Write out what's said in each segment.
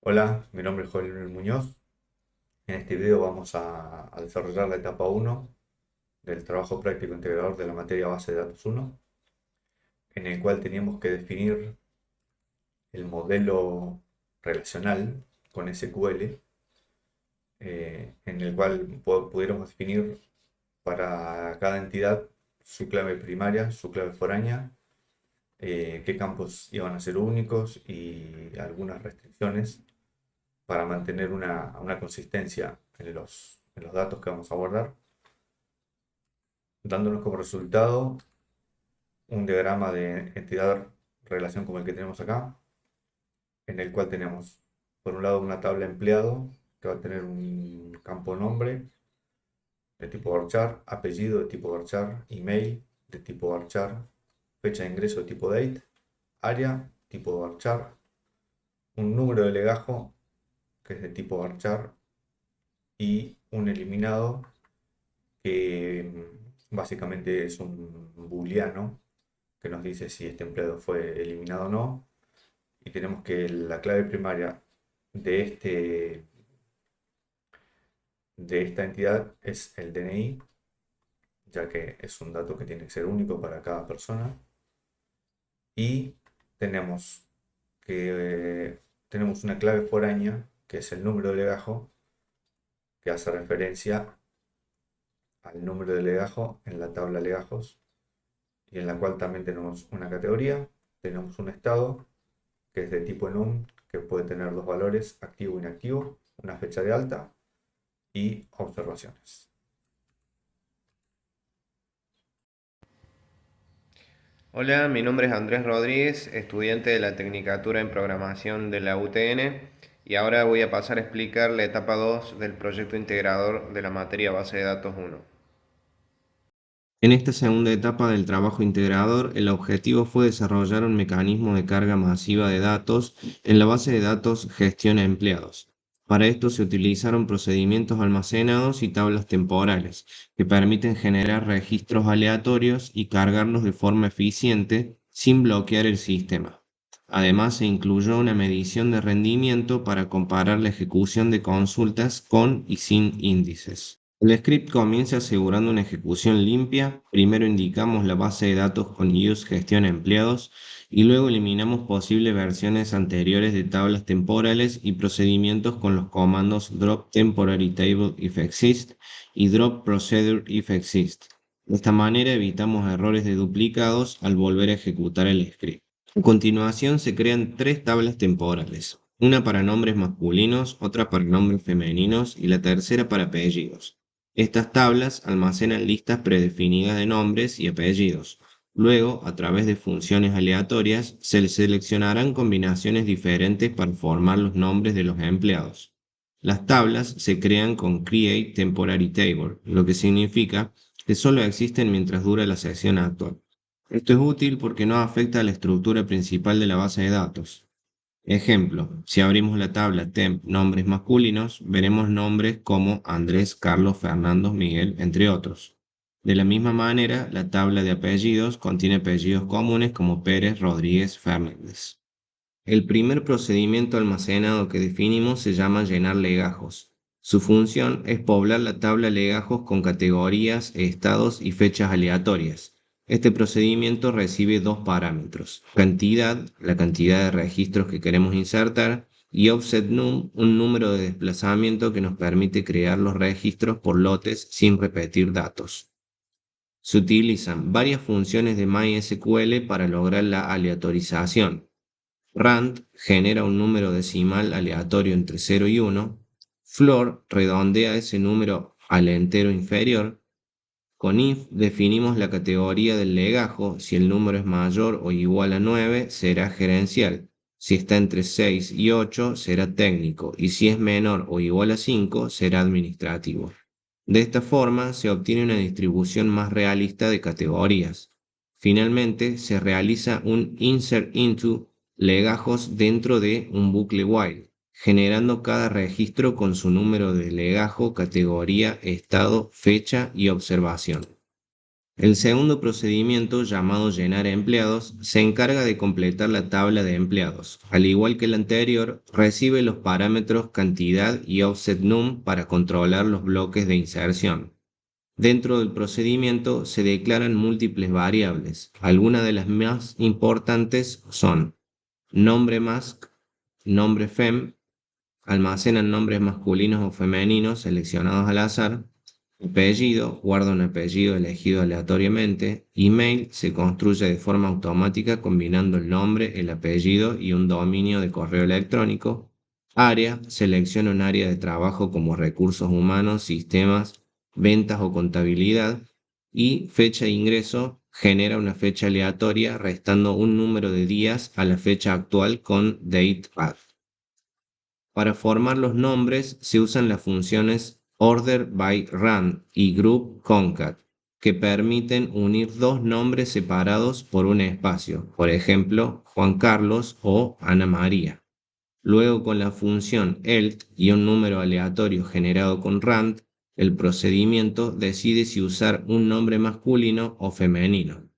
Hola, mi nombre es Joel Muñoz. En este video vamos a desarrollar la etapa uno del trabajo práctico integrador de la materia base de datos uno, en el cual teníamos que definir el modelo relacional con SQL, en el cual pudiéramos definir para cada entidad su clave primaria, su clave foránea, qué campos iban a ser únicos y algunas restricciones para mantener una consistencia en los datos que vamos a guardar, dándonos como resultado un diagrama de entidad-relación como el que tenemos acá, en el cual tenemos, por un lado, una tabla empleado, que va a tener un campo nombre de tipo varchar, apellido de tipo varchar, email de tipo varchar, fecha de ingreso de tipo date, área tipo varchar, un número de legajo que es de tipo varchar y un eliminado que básicamente es un booleano que nos dice si este empleado fue eliminado o no. Y tenemos que la clave primaria de, de esta entidad es el DNI, ya que es un dato que tiene que ser único para cada persona. Y tenemos tenemos una clave foránea, que es el número de legajo, que hace referencia al número de legajo en la tabla legajos, y en la cual también tenemos una categoría, tenemos un estado, que es de tipo num, que puede tener dos valores, activo e inactivo, una fecha de alta y observaciones. Hola, mi nombre es Andrés Rodríguez, estudiante de la Tecnicatura en Programación de la UTN, y ahora voy a pasar a explicar la etapa 2 del proyecto integrador de la materia base de datos 1. En esta segunda etapa del trabajo integrador, el objetivo fue desarrollar un mecanismo de carga masiva de datos en la base de datos gestión a empleados. Para esto se utilizaron procedimientos almacenados y tablas temporales, que permiten generar registros aleatorios y cargarlos de forma eficiente sin bloquear el sistema. Además, se incluyó una medición de rendimiento para comparar la ejecución de consultas con y sin índices. El script comienza asegurando una ejecución limpia. Primero indicamos la base de datos con use gestión empleados y luego eliminamos posibles versiones anteriores de tablas temporales y procedimientos con los comandos drop temporary table if exist y drop procedure if exist. De esta manera evitamos errores de duplicados al volver a ejecutar el script. A continuación se crean tres tablas temporales, una para nombres masculinos, otra para nombres femeninos y la tercera para apellidos. Estas tablas almacenan listas predefinidas de nombres y apellidos. Luego, a través de funciones aleatorias, se les seleccionarán combinaciones diferentes para formar los nombres de los empleados. Las tablas se crean con Create Temporary Table, lo que significa que solo existen mientras dura la sesión actual. Esto es útil porque no afecta a la estructura principal de la base de datos. Ejemplo, si abrimos la tabla temp nombres masculinos, veremos nombres como Andrés, Carlos, Fernando, Miguel, entre otros. De la misma manera, la tabla de apellidos contiene apellidos comunes como Pérez, Rodríguez, Fernández. El primer procedimiento almacenado que definimos se llama llenar legajos. Su función es poblar la tabla legajos con categorías, estados y fechas aleatorias. Este procedimiento recibe dos parámetros: cantidad, la cantidad de registros que queremos insertar, y offset num, un número de desplazamiento que nos permite crear los registros por lotes sin repetir datos. Se utilizan varias funciones de MySQL para lograr la aleatorización. Rand genera un número decimal aleatorio entre 0 y 1. Floor redondea ese número al entero inferior. Con if definimos la categoría del legajo. Si el número es mayor o igual a 9, será gerencial. Si está entre 6 y 8, será técnico. Y si es menor o igual a 5, será administrativo. De esta forma se obtiene una distribución más realista de categorías. Finalmente, se realiza un insert into legajos dentro de un bucle while, generando cada registro con su número de legajo, categoría, estado, fecha y observación. El segundo procedimiento, llamado llenar empleados, se encarga de completar la tabla de empleados. Al igual que el anterior, recibe los parámetros cantidad y offset num para controlar los bloques de inserción. Dentro del procedimiento se declaran múltiples variables. Algunas de las más importantes son nombre mask, nombre fem, almacenan nombres masculinos o femeninos seleccionados al azar, apellido, guarda un apellido elegido aleatoriamente, email, se construye de forma automática combinando el nombre, el apellido y un dominio de correo electrónico, área, selecciona un área de trabajo como recursos humanos, sistemas, ventas o contabilidad, y fecha de ingreso, genera una fecha aleatoria restando un número de días a la fecha actual con datePad. Para formar los nombres se usan las funciones order by rand y group concat, que permiten unir dos nombres separados por un espacio, por ejemplo, Juan Carlos o Ana María. Luego, con la función elt y un número aleatorio generado con rand, el procedimiento decide si usar un nombre masculino o femenino.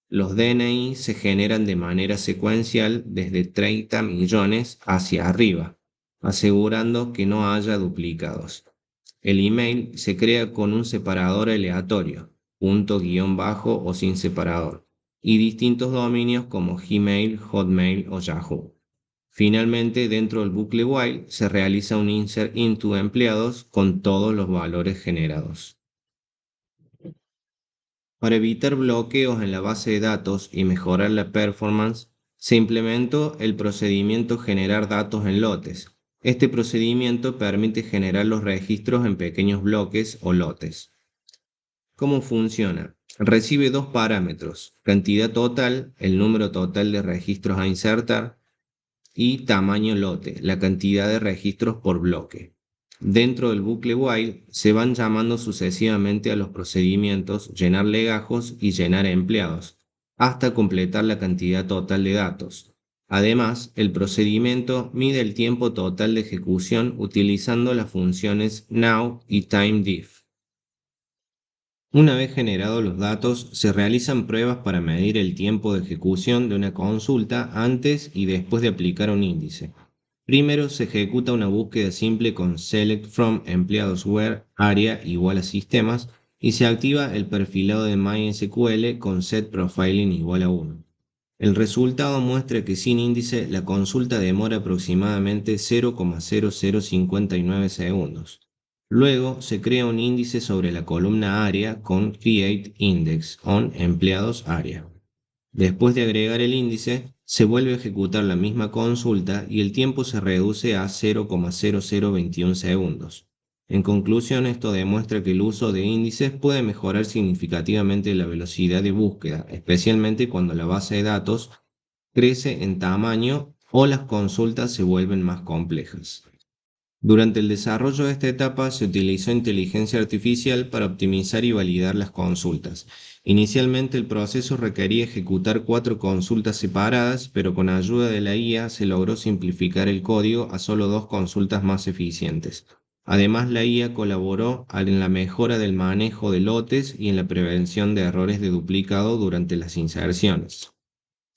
Los DNI se generan de manera secuencial desde 30 millones hacia arriba, asegurando que no haya duplicados. El email se crea con un separador aleatorio, punto guión bajo o sin separador, y distintos dominios como Gmail, Hotmail o Yahoo. Finalmente, dentro del bucle while se realiza un insert into empleados con todos los valores generados. Para evitar bloqueos en la base de datos y mejorar la performance, se implementó el procedimiento generar datos en lotes. Este procedimiento permite generar los registros en pequeños bloques o lotes. ¿Cómo funciona? Recibe dos parámetros, cantidad total, el número total de registros a insertar, y tamaño lote, la cantidad de registros por bloque. Dentro del bucle while se van llamando sucesivamente a los procedimientos llenar legajos y llenar empleados, hasta completar la cantidad total de datos. Además, el procedimiento mide el tiempo total de ejecución utilizando las funciones now y timediff. Una vez generados los datos, se realizan pruebas para medir el tiempo de ejecución de una consulta antes y después de aplicar un índice. Primero se ejecuta una búsqueda simple con select from empleados where área igual a sistemas y se activa el perfilado de MySQL con set profiling igual a 1. El resultado muestra que sin índice la consulta demora aproximadamente 0,0059 segundos. Luego se crea un índice sobre la columna área con create index on empleados área. Después de agregar el índice, se vuelve a ejecutar la misma consulta y el tiempo se reduce a 0,0021 segundos. En conclusión, esto demuestra que el uso de índices puede mejorar significativamente la velocidad de búsqueda, especialmente cuando la base de datos crece en tamaño o las consultas se vuelven más complejas. Durante el desarrollo de esta etapa se utilizó inteligencia artificial para optimizar y validar las consultas. Inicialmente el proceso requería ejecutar 4 consultas separadas, pero con ayuda de la IA se logró simplificar el código a solo 2 consultas más eficientes. Además, la IA colaboró en la mejora del manejo de lotes y en la prevención de errores de duplicado durante las inserciones.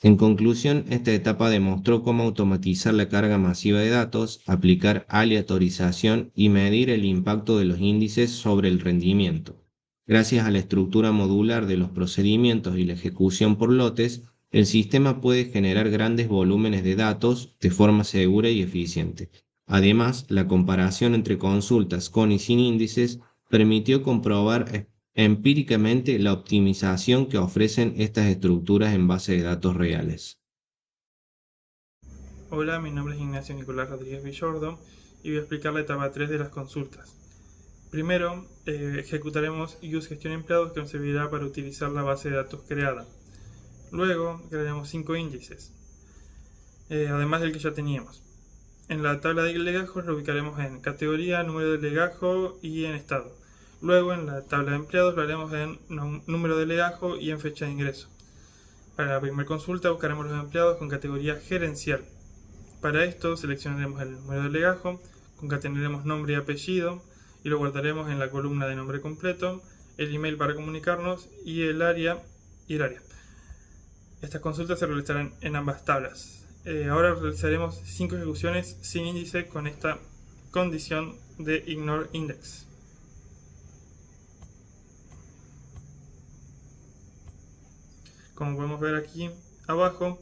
En conclusión, esta etapa demostró cómo automatizar la carga masiva de datos, aplicar aleatorización y medir el impacto de los índices sobre el rendimiento. Gracias a la estructura modular de los procedimientos y la ejecución por lotes, el sistema puede generar grandes volúmenes de datos de forma segura y eficiente. Además, la comparación entre consultas con y sin índices permitió comprobar empíricamente la optimización que ofrecen estas estructuras en base de datos reales. Hola, mi nombre es Ignacio Nicolás Rodríguez Villordo y voy a explicar la etapa 3 de las consultas. Primero, ejecutaremos useGestionEmpleados que nos servirá para utilizar la base de datos creada. Luego, crearemos 5 índices, además del que ya teníamos. En la tabla de legajos lo ubicaremos en categoría, número de legajo y en estado. Luego, en la tabla de empleados lo haremos en número de legajo y en fecha de ingreso. Para la primera consulta buscaremos los empleados con categoría gerencial. Para esto seleccionaremos el número de legajo, concatenaremos nombre y apellido y lo guardaremos en la columna de nombre completo el email para comunicarnos y el área. Estas consultas se realizarán en ambas tablas. Ahora realizaremos 5 ejecuciones sin índice con esta condición de ignore index. Como podemos ver aquí abajo,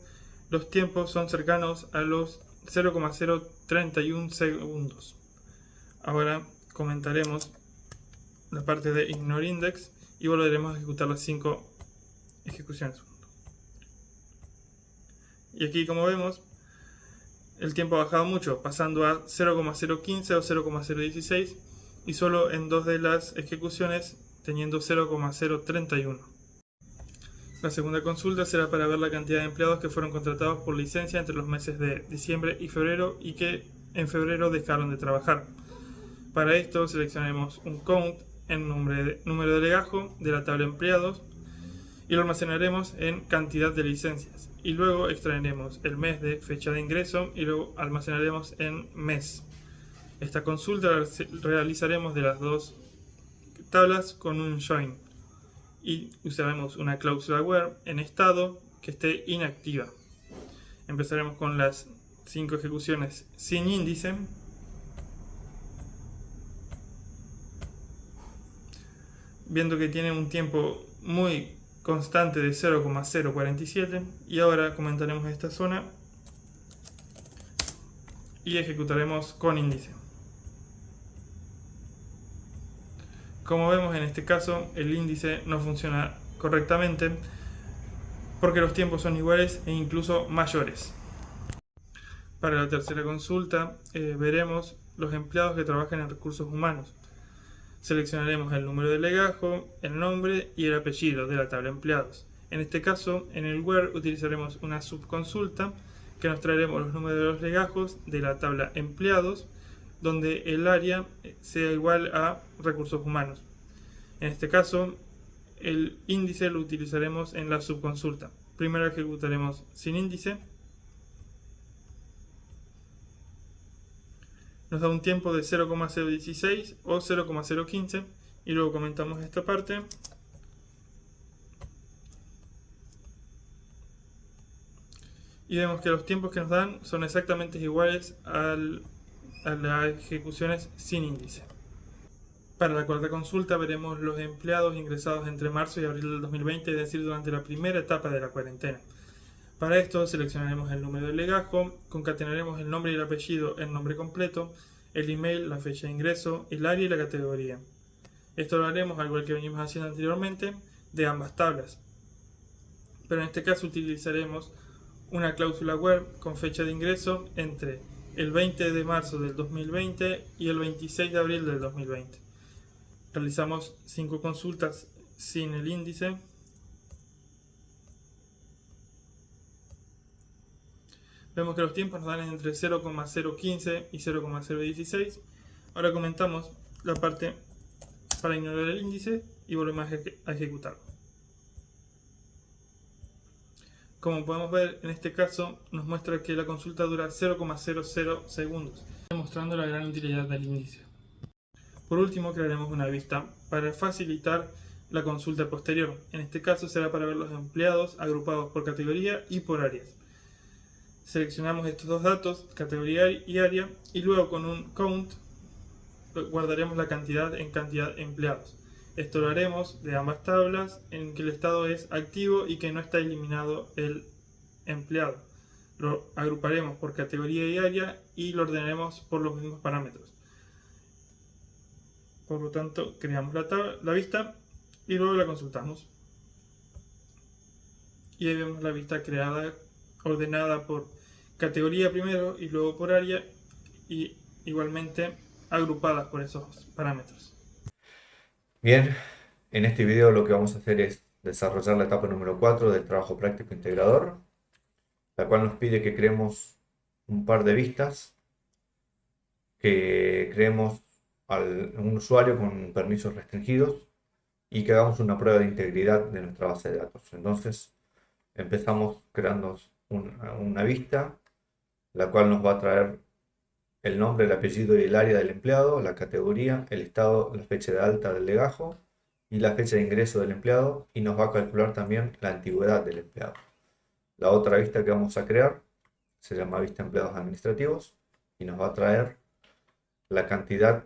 los tiempos son cercanos a los 0,031 segundos. Ahora comentaremos la parte de ignore index y volveremos a ejecutar las 5 ejecuciones. Y aquí, como vemos, el tiempo ha bajado mucho, pasando a 0,015 o 0,016 y solo en 2 de las ejecuciones teniendo 0,031. La segunda consulta será para ver la cantidad de empleados que fueron contratados por licencia entre los meses de diciembre y febrero y que en febrero dejaron de trabajar. Para esto seleccionaremos un count en número de legajo de la tabla empleados y lo almacenaremos en cantidad de licencias. Y luego extraeremos el mes de fecha de ingreso y lo almacenaremos en mes. Esta consulta la realizaremos de las dos tablas con un join. Y usaremos una cláusula where en estado que esté inactiva. Empezaremos con las 5 ejecuciones sin índice. Viendo que tiene un tiempo muy constante de 0,047 y ahora comentaremos esta zona y ejecutaremos con índice. Como vemos, en este caso el índice no funciona correctamente porque los tiempos son iguales e incluso mayores. Para la tercera consulta veremos los empleados que trabajan en recursos humanos. Seleccionaremos el número de legajo, el nombre y el apellido de la tabla empleados. En este caso, en el where utilizaremos una subconsulta que nos traeremos los números de los legajos de la tabla empleados, donde el área sea igual a recursos humanos. En este caso, el índice lo utilizaremos en la subconsulta. Primero ejecutaremos sin índice. Nos da un tiempo de 0,016 o 0,015 y luego comentamos esta parte. Y vemos que los tiempos que nos dan son exactamente iguales a las ejecuciones sin índice. Para la cuarta consulta veremos los empleados ingresados entre marzo y abril del 2020, es decir, durante la primera etapa de la cuarentena. Para esto seleccionaremos el número de legajo, concatenaremos el nombre y el apellido, el nombre completo, el email, la fecha de ingreso, el área y la categoría. Esto lo haremos, al igual que venimos haciendo anteriormente, de ambas tablas. Pero en este caso utilizaremos una cláusula where con fecha de ingreso entre el 20 de marzo del 2020 y el 26 de abril del 2020. Realizamos 5 consultas sin el índice. Vemos que los tiempos nos dan entre 0,015 y 0,016. Ahora comentamos la parte para ignorar el índice y volvemos a ejecutarlo. Como podemos ver, en este caso nos muestra que la consulta dura 0,00 segundos, demostrando la gran utilidad del índice. Por último, crearemos una vista para facilitar la consulta posterior. En este caso será para ver los empleados agrupados por categoría y por áreas. Seleccionamos estos dos datos, categoría y área, y luego con un count guardaremos la cantidad en cantidad empleados. Esto lo haremos de ambas tablas en que el estado es activo y que no está eliminado el empleado. Lo agruparemos por categoría y área y lo ordenaremos por los mismos parámetros. Por lo tanto, creamos la vista y luego la consultamos. Y ahí vemos la vista creada, ordenada por categoría primero y luego por área y igualmente agrupadas por esos parámetros. Bien, en este video lo que vamos a hacer es desarrollar la etapa número 4 del trabajo práctico integrador, la cual nos pide que creemos un par de vistas, que creemos un usuario con permisos restringidos y que hagamos una prueba de integridad de nuestra base de datos. Entonces empezamos creando una vista, la cual nos va a traer el nombre, el apellido y el área del empleado, la categoría, el estado, la fecha de alta del legajo y la fecha de ingreso del empleado y nos va a calcular también la antigüedad del empleado. La otra vista que vamos a crear se llama vista empleados administrativos y nos va a traer la cantidad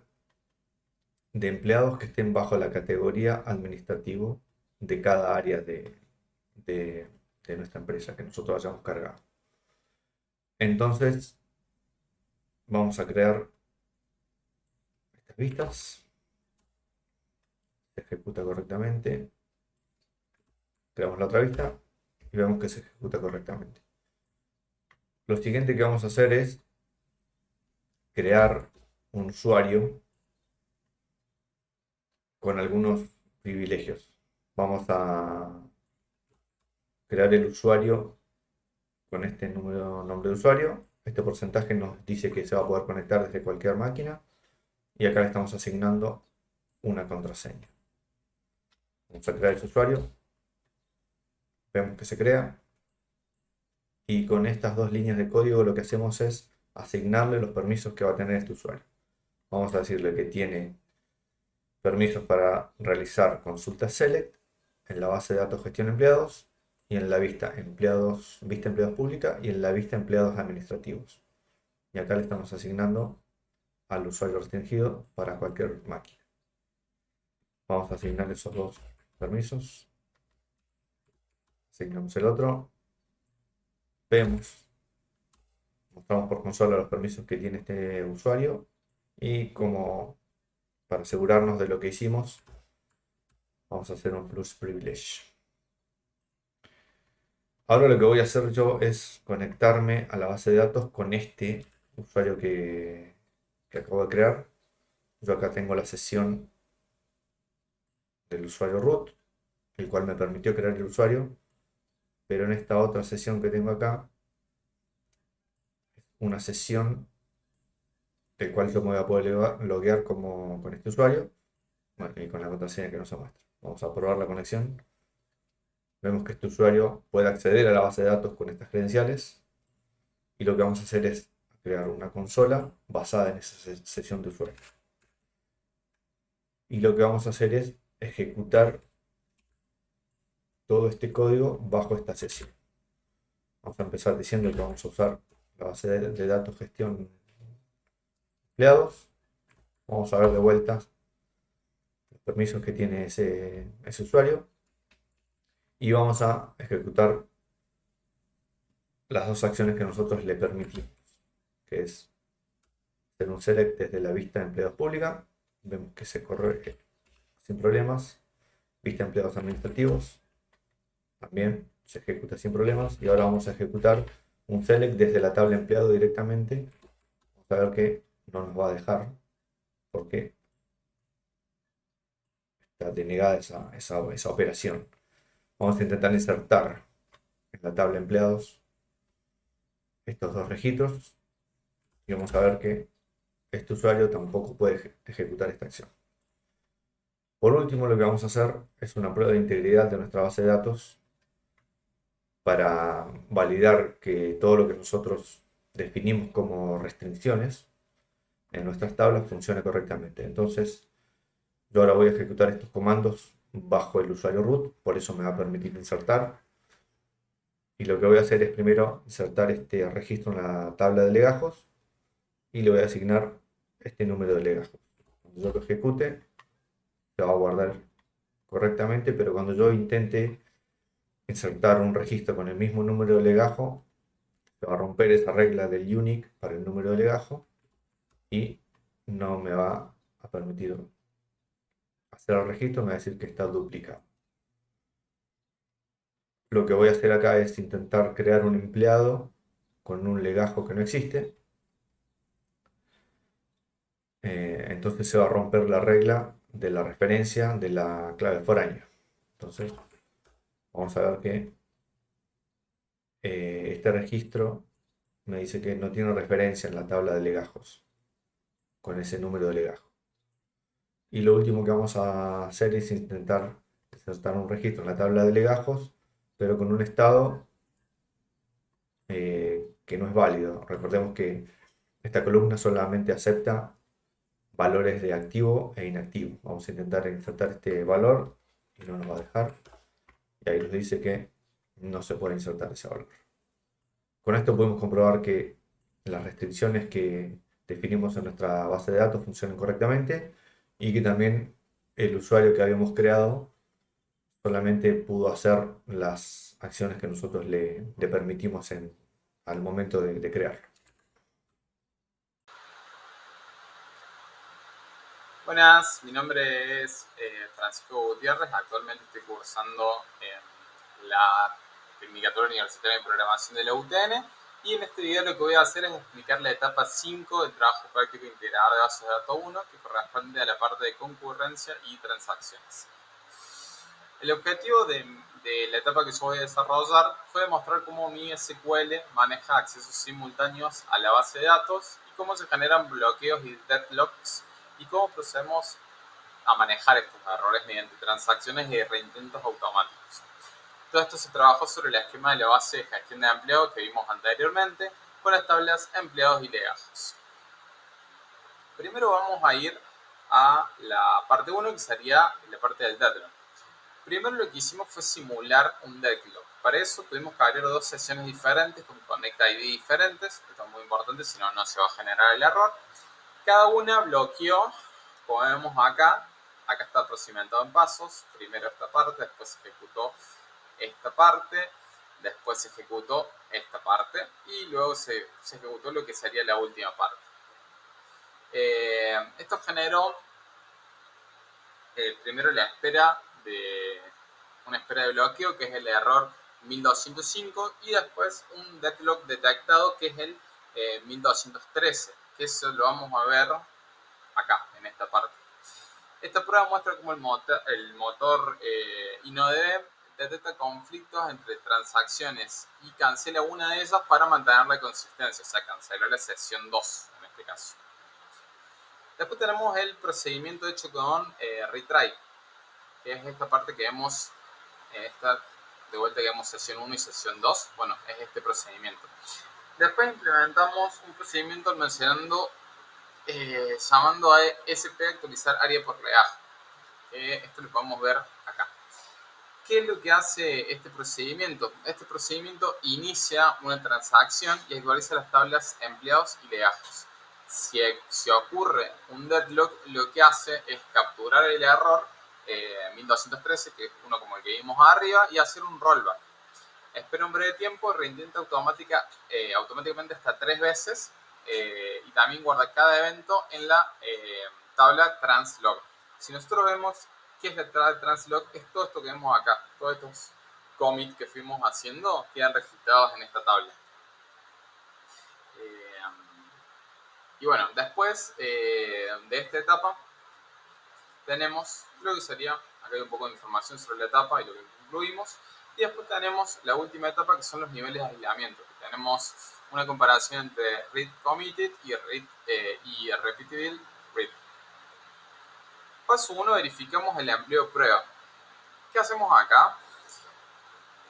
de empleados que estén bajo la categoría administrativo de cada área de nuestra empresa que nosotros hayamos cargado. Entonces vamos a crear estas vistas. Se ejecuta correctamente. Creamos la otra vista y vemos que se ejecuta correctamente. Lo siguiente que vamos a hacer es crear un usuario con algunos privilegios. Vamos a crear el usuario con este nombre de usuario. Este porcentaje nos dice que se va a poder conectar desde cualquier máquina. Y acá le estamos asignando una contraseña. Vamos a crear ese usuario. Vemos que se crea. Y con estas dos líneas de código lo que hacemos es asignarle los permisos que va a tener este usuario. Vamos a decirle que tiene permisos para realizar consultas select en la base de datos gestión empleados y en la vista empleados pública y en la vista empleados administrativos. Y acá le estamos asignando al usuario restringido para cualquier máquina. Vamos a asignar esos dos permisos. Asignamos el otro. Vemos. Mostramos por consola los permisos que tiene este usuario. Y como para asegurarnos de lo que hicimos, vamos a hacer un plus privilege. Ahora lo que voy a hacer yo es conectarme a la base de datos con este usuario que acabo de crear. Yo acá tengo la sesión del usuario root, el cual me permitió crear el usuario, pero en esta otra sesión que tengo acá, una sesión del cual yo me voy a poder loguear con este usuario, bueno, y con la contraseña que nos muestra. Vamos a probar la conexión. Vemos que este usuario puede acceder a la base de datos con estas credenciales y lo que vamos a hacer es crear una consola basada en esa sesión de usuario. Y lo que vamos a hacer es ejecutar todo este código bajo esta sesión. Vamos a empezar diciendo que vamos a usar la base de datos gestión empleados. Vamos a ver de vuelta los permisos que tiene ese usuario. Y vamos a ejecutar las dos acciones que nosotros le permitimos, que es hacer un select desde la vista de empleados pública. Vemos que se corre sin problemas. Vista de empleados administrativos también se ejecuta sin problemas. Y ahora vamos a ejecutar un select desde la tabla empleado directamente. Vamos a ver que no nos va a dejar porque está denegada esa operación. Vamos a intentar insertar en la tabla empleados estos dos registros y vamos a ver que este usuario tampoco puede ejecutar esta acción. Por último, lo que vamos a hacer es una prueba de integridad de nuestra base de datos para validar que todo lo que nosotros definimos como restricciones en nuestras tablas funcione correctamente. Entonces, yo ahora voy a ejecutar estos comandos bajo el usuario root, por eso me va a permitir insertar. Y lo que voy a hacer es primero insertar este registro en la tabla de legajos y le voy a asignar este número de legajos. Cuando yo lo ejecute, se va a guardar correctamente, pero cuando yo intente insertar un registro con el mismo número de legajo, se va a romper esa regla del unique para el número de legajo y no me va a permitir hacer el registro, me va a decir que está duplicado. Lo que voy a hacer acá es intentar crear un empleado con un legajo que no existe. Entonces se va a romper la regla de la referencia de la clave foránea. Entonces vamos a ver que este registro me dice que no tiene referencia en la tabla de legajos con ese número de legajo. Y lo último que vamos a hacer es intentar insertar un registro en la tabla de legajos, pero con un estado que no es válido. Recordemos que esta columna solamente acepta valores de activo e inactivo. Vamos a intentar insertar este valor y no nos va a dejar. Y ahí nos dice que no se puede insertar ese valor. Con esto podemos comprobar que las restricciones que definimos en nuestra base de datos funcionan correctamente y que también el usuario que habíamos creado solamente pudo hacer las acciones que nosotros le permitimos al momento de crear. Buenas, mi nombre es Francisco Gutiérrez. Actualmente estoy cursando en la Tecnicatura Universitaria de Programación de la UTN. Y en este video lo que voy a hacer es explicar la etapa 5 del trabajo práctico integrador de bases de datos 1, que corresponde a la parte de concurrencia y transacciones. El objetivo de la etapa que yo voy a desarrollar fue demostrar cómo mi SQL maneja accesos simultáneos a la base de datos y cómo se generan bloqueos y deadlocks y cómo procedemos a manejar estos errores mediante transacciones y reintentos automáticos. Todo esto se trabajó sobre el esquema de la base de gestión de empleados que vimos anteriormente con las tablas empleados y legajos. Primero vamos a ir a la parte 1, que sería la parte del deadlock. Primero lo que hicimos fue simular un deadlock. Para eso tuvimos que abrir dos sesiones diferentes con connect ID diferentes. Esto es muy importante, si no, no se va a generar el error. Cada una bloqueó, como vemos acá está procedimentado en pasos. Primero esta parte, después se ejecutó esta parte, después se ejecutó esta parte y luego se ejecutó lo que sería la última parte. Esto generó primero una espera de bloqueo, que es el error 1205, y después un deadlock detectado, que es el 1213, que eso lo vamos a ver acá, en esta parte. Esta prueba muestra cómo el motor InnoDB detecta conflictos entre transacciones y cancela una de ellas para mantener la consistencia, o sea, canceló la sesión 2 en este caso. Después tenemos el procedimiento hecho con retry, que es esta parte que vemos, de vuelta que vemos sesión 1 y sesión 2, bueno, es este procedimiento. Después implementamos un procedimiento llamando a SP actualizar área por legajo. Esto lo podemos ver acá. ¿Qué es lo que hace este procedimiento? Este procedimiento inicia una transacción y actualiza las tablas empleados y legajos. Si ocurre un deadlock, lo que hace es capturar el error 1213, que es uno como el que vimos arriba, y hacer un rollback. Espera un breve tiempo, reintenta automáticamente hasta 3 veces y también guarda cada evento en la tabla translog. Si nosotros vemos qué es la tabla translog, es todo esto que vemos acá. Todos estos commits que fuimos haciendo quedan registrados en esta tabla. Y bueno, después de esta etapa tenemos lo que sería, acá hay un poco de información sobre la etapa y lo que concluimos. Y después tenemos la última etapa, que son los niveles de aislamiento. Tenemos una comparación entre read committed y repeatable read. Paso 1, verificamos el empleo prueba. ¿Qué hacemos acá?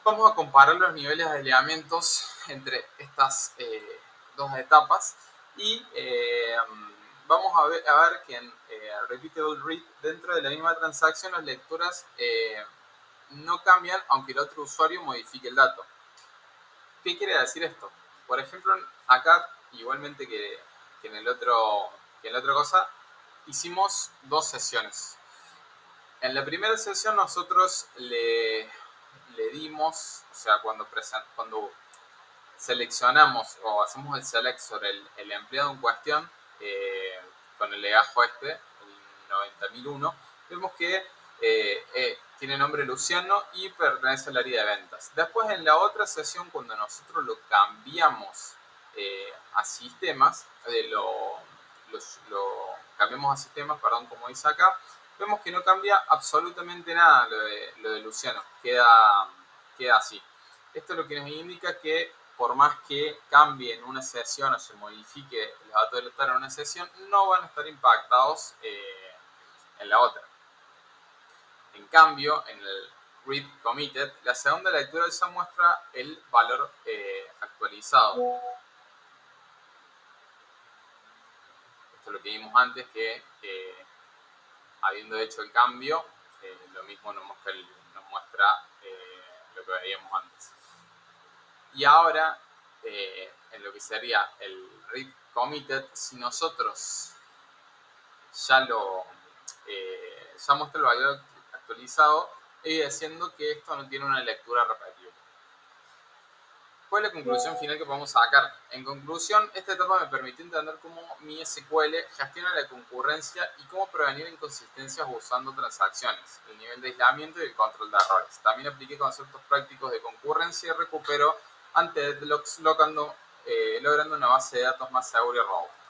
Vamos a comparar los niveles de aislamientos entre estas dos etapas y vamos a ver que en repeatable read, dentro de la misma transacción, las lecturas no cambian aunque el otro usuario modifique el dato. ¿Qué quiere decir esto? Por ejemplo, acá, igualmente que en la otra cosa, hicimos dos sesiones. En la primera sesión nosotros le dimos, o sea, cuando seleccionamos o hacemos el select sobre el empleado en cuestión, con el legajo el 90.001, vemos que tiene nombre Luciano y pertenece al área de ventas. Después, en la otra sesión, cuando nosotros lo cambiamos a sistemas, lo cambiamos a sistemas, perdón, como dice acá, vemos que no cambia absolutamente nada lo de Luciano, queda así. Esto es lo que nos indica que por más que cambie en una sesión o se modifique los datos del estar en una sesión, no van a estar impactados en la otra. En cambio, en el read committed, la segunda lectura ya muestra el valor actualizado. Esto es lo que vimos antes, que habiendo hecho el cambio, lo mismo nos muestra lo que veíamos antes. Y ahora, en lo que sería el read committed, si nosotros ya muestra el valor actualizado, diciendo que esto no tiene una lectura repetible. ¿Cuál es la conclusión final que podemos sacar? En conclusión, esta etapa me permitió entender cómo mi SQL gestiona la concurrencia y cómo prevenir inconsistencias usando transacciones, el nivel de aislamiento y el control de errores. También apliqué conceptos prácticos de concurrencia y recupero ante deadlocks, logrando una base de datos más segura y robusta.